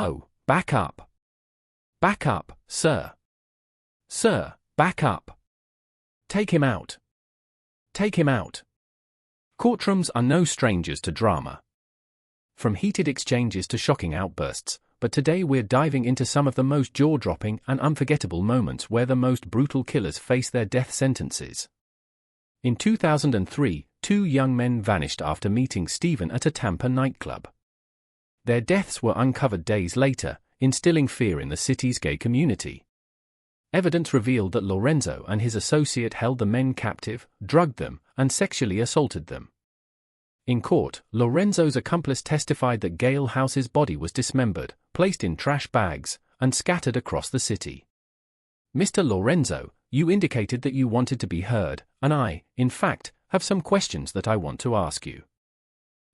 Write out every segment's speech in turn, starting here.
Oh, back up. Back up, sir. Sir, back up. Take him out. Take him out. Courtrooms are no strangers to drama. From heated exchanges to shocking outbursts, but today we're diving into some of the most jaw-dropping and unforgettable moments where the most brutal killers face their death sentences. In 2003, two young men vanished after meeting Stephen at a Tampa nightclub. Their deaths were uncovered days later, instilling fear in the city's gay community. Evidence revealed that Lorenzo and his associate held the men captive, drugged them, and sexually assaulted them. In court, Lorenzo's accomplice testified that Gail House's body was dismembered, placed in trash bags, and scattered across the city. Mr. Lorenzo, you indicated that you wanted to be heard, and I, in fact, have some questions that I want to ask you.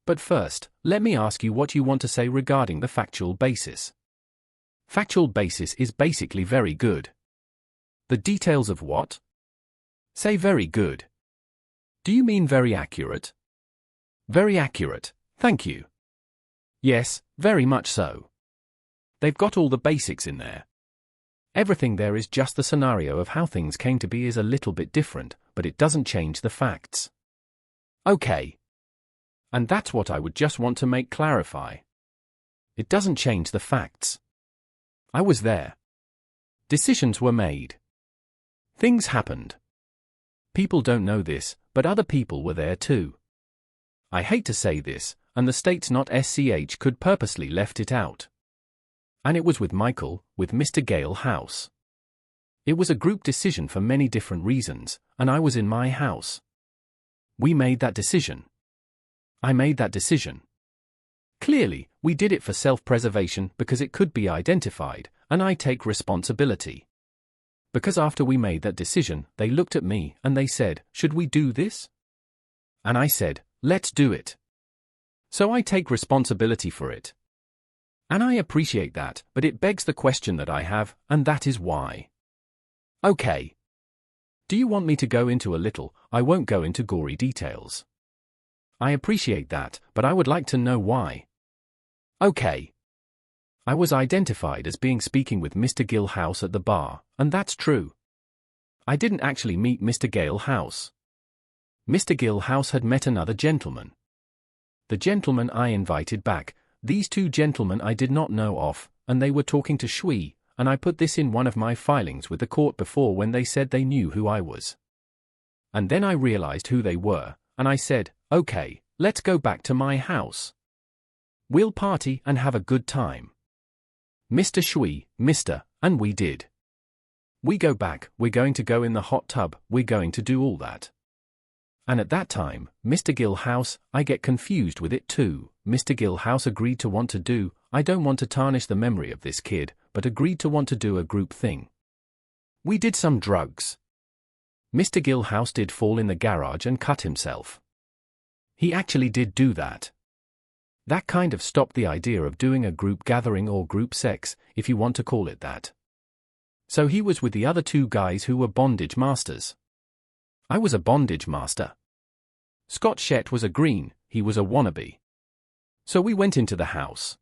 But first, let me ask you what you want to say regarding the factual basis. Factual basis is basically very good. The details of what? Say very good. Do you mean very accurate? Very accurate, thank you. Yes, very much so. They've got all the basics in there. Everything there is just the scenario of how things came to be is a little bit different, but it doesn't change the facts. Okay. And that's what I would just want to make clarify. It doesn't change the facts. I was there. Decisions were made. Things happened. People don't know this, but other people were there too. I hate to say this, and the state's not SCH could purposely left it out. And it was with Michael, with Mr. Gail House. It was a group decision for many different reasons, and I was in my house. We made that decision. I made that decision. Clearly, we did it for self-preservation because it could be identified, and I take responsibility. Because after we made that decision, they looked at me and they said, "Should we do this?" And I said, "Let's do it." So I take responsibility for it. And I appreciate that, but it begs the question that I have, and that is why. Okay. Do you want me to go into a little? I won't go into gory details. I appreciate that, but I would like to know why. Okay. I was identified as being speaking with Mr. Gil House at the bar, and that's true. I didn't actually meet Mr. Gil House. Mr. Gil House had met another gentleman. The gentleman I invited back, these two gentlemen I did not know of, and they were talking to Shui, and I put this in one of my filings with the court before when they said they knew who I was. And then I realized who they were, and I said, okay, let's go back to my house. We'll party and have a good time. Mr. Shui, and we did. We go back, we're going to go in the hot tub, we're going to do all that. And at that time, Mr. Gil House, I get confused with it too. Mr. Gil House agreed to want to do, I don't want to tarnish the memory of this kid, but agreed to want to do a group thing. We did some drugs. Mr. Gil House did fall in the garage and cut himself. He actually did do that. That kind of stopped the idea of doing a group gathering or group sex, if you want to call it that. So he was with the other two guys who were bondage masters. I was a bondage master. Scott Shett was a green, he was a wannabe. So we went into the house.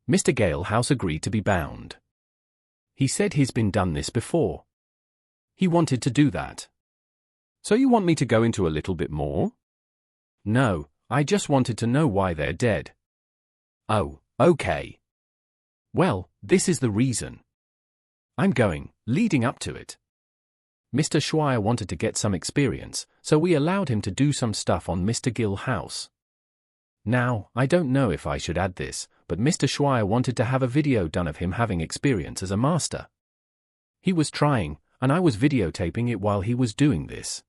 Mr. Gale House agreed to be bound. He said he's been done this before. He wanted to do that. So you want me to go into a little bit more? No, I just wanted to know why they're dead. Oh, okay. Well, this is the reason. I'm going, leading up to it. Mr. Schweier wanted to get some experience, so we allowed him to do some stuff on Mr. Gil House. Now, I don't know if I should add this, but Mr. Schweier wanted to have a video done of him having experience as a master. He was trying, and I was videotaping it while he was doing this.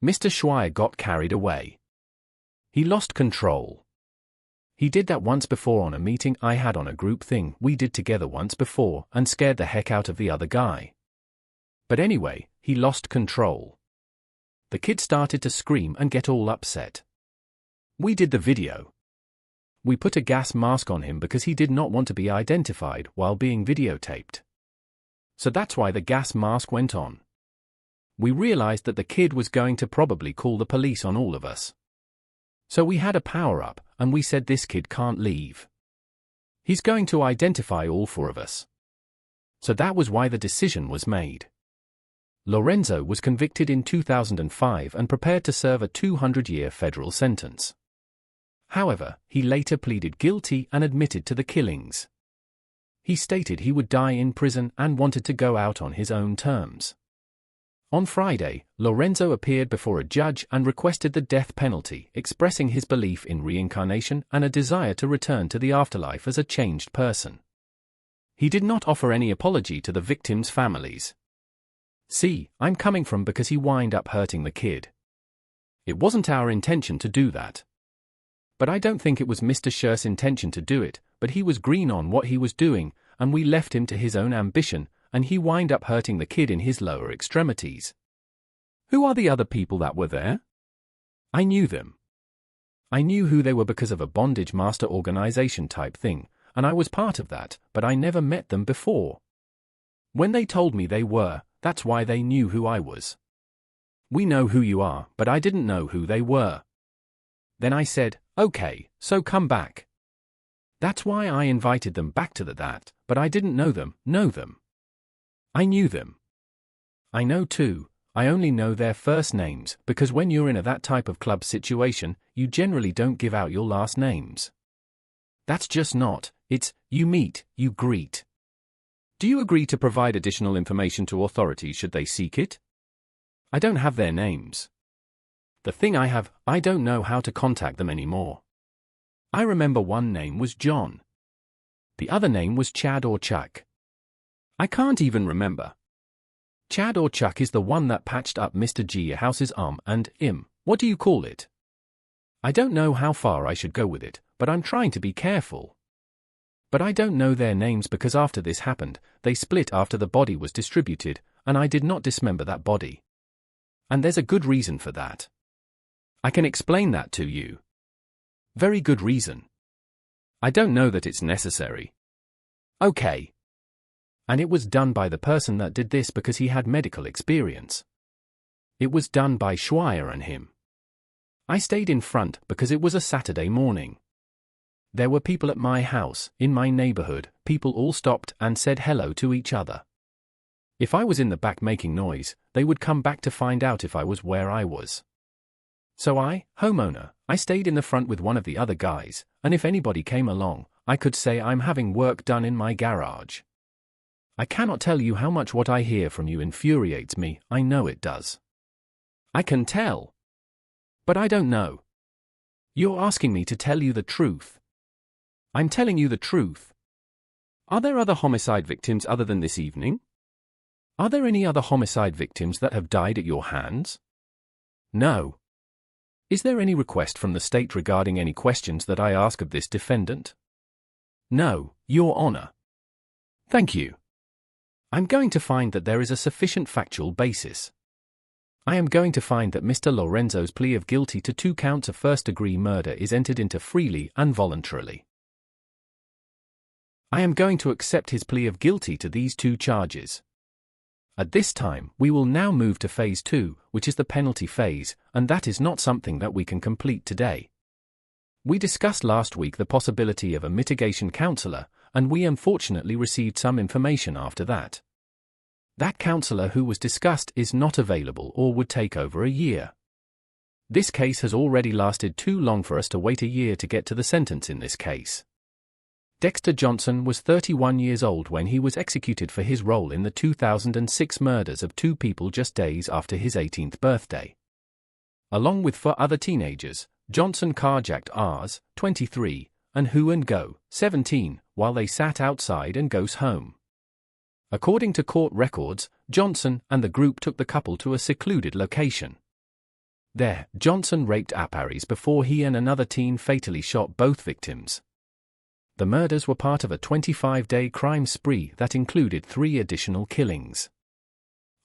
Mr. Schweier got carried away. He lost control. He did that once before on a meeting I had on a group thing we did together once before and scared the heck out of the other guy. But anyway, he lost control. The kid started to scream and get all upset. We did the video. We put a gas mask on him because he did not want to be identified while being videotaped. So that's why the gas mask went on. We realized that the kid was going to probably call the police on all of us. So we had a power-up, and we said this kid can't leave. He's going to identify all four of us. So that was why the decision was made. Lorenzo was convicted in 2005 and prepared to serve a 200-year federal sentence. However, he later pleaded guilty and admitted to the killings. He stated he would die in prison and wanted to go out on his own terms. On Friday, Lorenzo appeared before a judge and requested the death penalty, expressing his belief in reincarnation and a desire to return to the afterlife as a changed person. He did not offer any apology to the victims' families. "See, I'm coming from because he wind up hurting the kid. It wasn't our intention to do that. But I don't think it was Mr. Scher's intention to do it, but he was green on what he was doing, and we left him to his own ambition, and he wind up hurting the kid in his lower extremities." Who are the other people that were there? I knew them. I knew who they were because of a bondage master organization type thing, and I was part of that, but I never met them before. When they told me they were, that's why they knew who I was. "We know who you are, but I didn't know who they were." Then I said, "Okay, so come back." That's why I invited them back to that, but I didn't know them. I knew them. I know too, I only know their first names, because when you're in that type of club situation, you generally don't give out your last names. That's just not, it's, you meet, you greet. Do you agree to provide additional information to authorities should they seek it? I don't have their names. The thing I don't know how to contact them anymore. I remember one name was John. The other name was Chad or Chuck. I can't even remember. Chad or Chuck is the one that patched up Mr. G. House's arm and what do you call it? I don't know how far I should go with it, but I'm trying to be careful. But I don't know their names because after this happened, they split after the body was distributed, and I did not dismember that body. And there's a good reason for that. I can explain that to you. Very good reason. I don't know that it's necessary. Okay. And it was done by the person that did this because he had medical experience. It was done by Schweier and him. I stayed in front because it was a Saturday morning. There were people at my house, in my neighborhood, people all stopped and said hello to each other. If I was in the back making noise, they would come back to find out if I was where I was. So homeowner, I stayed in the front with one of the other guys, and if anybody came along, I could say I'm having work done in my garage. I cannot tell you how much what I hear from you infuriates me, I know it does. I can tell. But I don't know. You're asking me to tell you the truth. I'm telling you the truth. Are there other homicide victims other than this evening? Are there any other homicide victims that have died at your hands? No. Is there any request from the state regarding any questions that I ask of this defendant? No, Your Honor. Thank you. I'm going to find that there is a sufficient factual basis. I am going to find that Mr. Lorenzo's plea of guilty to 2 counts of first-degree murder is entered into freely and voluntarily. I am going to accept his plea of guilty to these 2 charges. At this time, we will now move to Phase 2, which is the penalty phase, and that is not something that we can complete today. We discussed last week the possibility of a mitigation counselor, and we unfortunately received some information after that. That counselor who was discussed is not available or would take over a year. This case has already lasted too long for us to wait a year to get to the sentence in this case. Dexter Johnson was 31 years old when he was executed for his role in the 2006 murders of 2 people just days after his 18th birthday. Along with 4 other teenagers, Johnson carjacked Rs, 23, and Hu and Go, 17, while they sat outside and goes home. According to court records, Johnson and the group took the couple to a secluded location. There, Johnson raped Aparis before he and another teen fatally shot both victims. The murders were part of a 25-day crime spree that included 3 additional killings.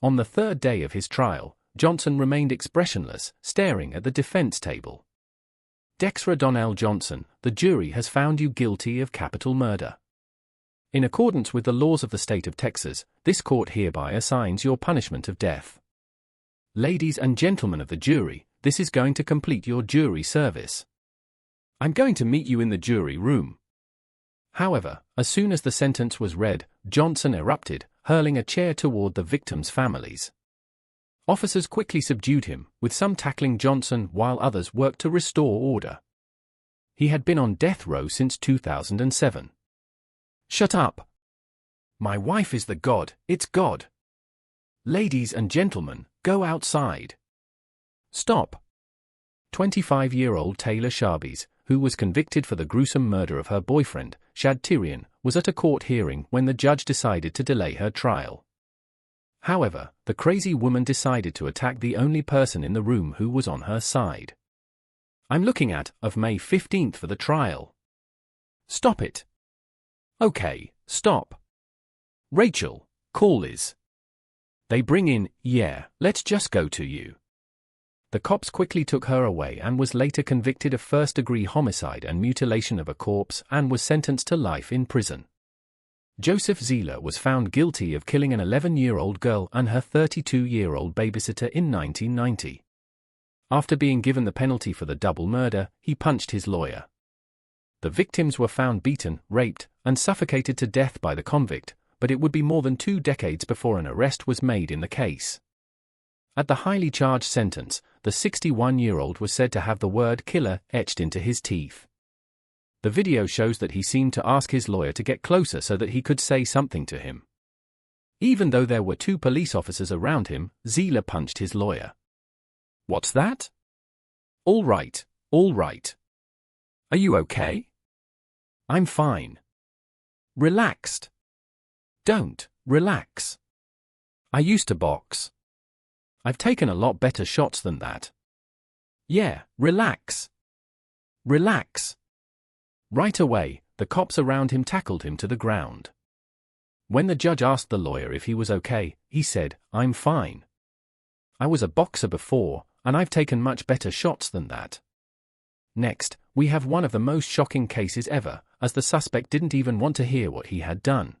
On the 3rd day of his trial, Johnson remained expressionless, staring at the defense table. Dexter Donnell Johnson, the jury has found you guilty of capital murder. In accordance with the laws of the state of Texas, this court hereby assigns your punishment of death. Ladies and gentlemen of the jury, this is going to complete your jury service. I'm going to meet you in the jury room. However, as soon as the sentence was read, Johnson erupted, hurling a chair toward the victims' families. Officers quickly subdued him, with some tackling Johnson while others worked to restore order. He had been on death row since 2007. Shut up! My wife is the god, it's God. Ladies and gentlemen, go outside. Stop. 25-year-old Taylor Shabis, who was convicted for the gruesome murder of her boyfriend, Shad Tyrion, was at a court hearing when the judge decided to delay her trial. However, the crazy woman decided to attack the only person in the room who was on her side. I'm looking at of May 15th for the trial. Stop it. Okay, stop. Rachel, call Liz. They bring in, yeah, let's just go to you. The cops quickly took her away and was later convicted of first-degree homicide and mutilation of a corpse and was sentenced to life in prison. Joseph Zieler was found guilty of killing an 11-year-old girl and her 32-year-old babysitter in 1990. After being given the penalty for the double murder, he punched his lawyer. The victims were found beaten, raped, and suffocated to death by the convict, but it would be more than 2 decades before an arrest was made in the case. At the highly charged sentence, the 61-year-old was said to have the word killer etched into his teeth. The video shows that he seemed to ask his lawyer to get closer so that he could say something to him. Even though there were 2 police officers around him, Zieler punched his lawyer. What's that? All right, all right. Are you okay? I'm fine. Relaxed. Don't, relax. I used to box. I've taken a lot better shots than that. Yeah, relax. Relax. Right away, the cops around him tackled him to the ground. When the judge asked the lawyer if he was okay, he said, I'm fine. I was a boxer before, and I've taken much better shots than that. Next, we have one of the most shocking cases ever, as the suspect didn't even want to hear what he had done.